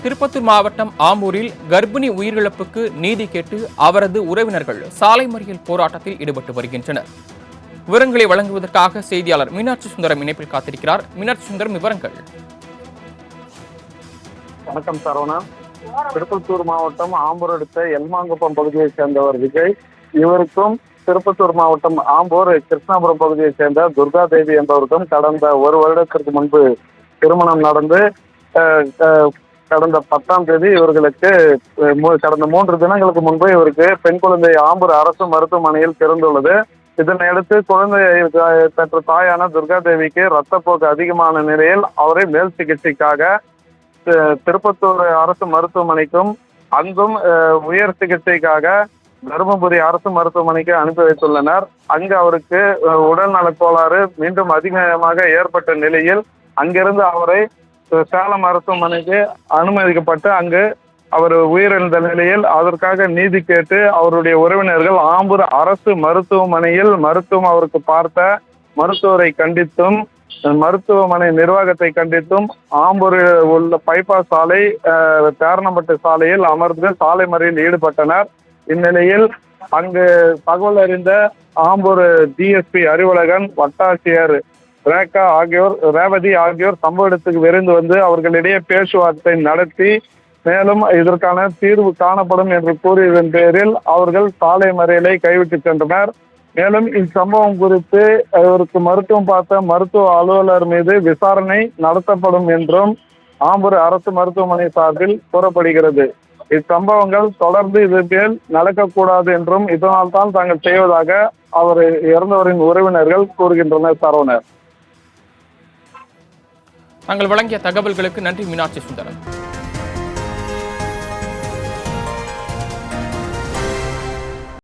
திருப்பத்தூர் மாவட்டம் ஆம்பூரில் கர்ப்பிணி உயிரிழப்புக்கு நீதி கேட்டு அவரது உறவினர்கள் சாலை மறியல் போராட்டத்தில் ஈடுபட்டு வருகின்றனர். விவரங்களை வழங்குவதற்காக செய்தியாளர் மீனாட்சி சுந்தரம் இணைப்பில் காத்திருக்கிறார். மீனாட்சி சுந்தரம், விவரங்கள். வணக்கம் சரவணா. திருப்பத்தூர் மாவட்டம் ஆம்பூர் அடுத்த எல்மாங்குப்பம் பகுதியைச் சேர்ந்தவர் விஜய். இவருக்கும் திருப்பத்தூர் மாவட்டம் ஆம்பூர் கிருஷ்ணாபுரம் பகுதியைச் சேர்ந்த துர்கா தேவி என்பவருக்கும் கடந்த ஒரு வருடத்திற்கு முன்பு திருமணம் நடந்து கடந்த 10ஆம் தேதி இவர்களுக்கு கடந்த 3 தினங்களுக்கு முன்பு இவருக்கு பெண் குழந்தை ஆம்பூர் அரசு மருத்துவமனையில் பிறந்துள்ளது. இதனையடுத்து குழந்தை பெற்ற தாயான துர்கா தேவிக்கு ரத்தப்போக்கு அதிகமான நிலையில் அவரை மேல் சிகிச்சைக்காக திருப்பத்தூர் அரசு மருத்துவமனைக்கும் அங்கும் உயர் சிகிச்சைக்காக தருமபுரி அரசு மருத்துவமனைக்கு அனுப்பி வைத்துள்ளனர். அங்கு அவருக்கு உடல் நலக் கோளாறு மீண்டும் அதிகமாக ஏற்பட்ட நிலையில் அங்கிருந்து அவரை சேலம் மருத்துவமனைக்கு அனுமதிக்கப்பட்டு அங்கு அவர் உயிரிழந்த நிலையில் அதற்காக நீதி கேட்டு அவருடைய உறவினர்கள் ஆம்பூர் அரசு மருத்துவமனையில் அவருக்கு பார்த்த மருத்துவரை கண்டித்தும் மருத்துவமனை நிர்வாகத்தை கண்டித்தும் ஆம்பூரில் உள்ள பைபாஸ் சாலை தேரணம்பட்டு சாலையில் அமர்ந்து சாலை மறியலில் ஈடுபட்டனர். இந்நிலையில் அங்கு தகவல் அறிந்த ஆம்பூர் டிஎஸ்பி அறிவுலகன், வட்டாட்சியர் ரேவதி ஆகியோர் சம்பவ இடத்துக்கு விரைந்து வந்து அவர்களிடையே பேச்சுவார்த்தை நடத்தி மேலும் இதற்கான தீர்வு காணப்படும் என்று கூறியதன் பேரில் அவர்கள் சாலை மறியலை கைவிட்டு சென்றனர். மேலும் இச்சம்பவம் குறித்து இவருக்கு மருத்துவம் பார்த்த மருத்துவ அலுவலர் மீது விசாரணை நடத்தப்படும் என்றும் ஆம்பூர் அரசு மருத்துவமனை சார்பில் கூறப்படுகிறது. இச்சம்பவங்கள் தொடர்ந்து இதுமேல் நடக்கக்கூடாது என்றும் இதனால் தான் தாங்கள் செய்வதாக அவர் இறந்தவரின் உறவினர்கள் கூறுகின்றனர். சரவணர், தாங்கள் வழங்கிய தகவல்களுக்கு நன்றி மீனாட்சி சுந்தரம்.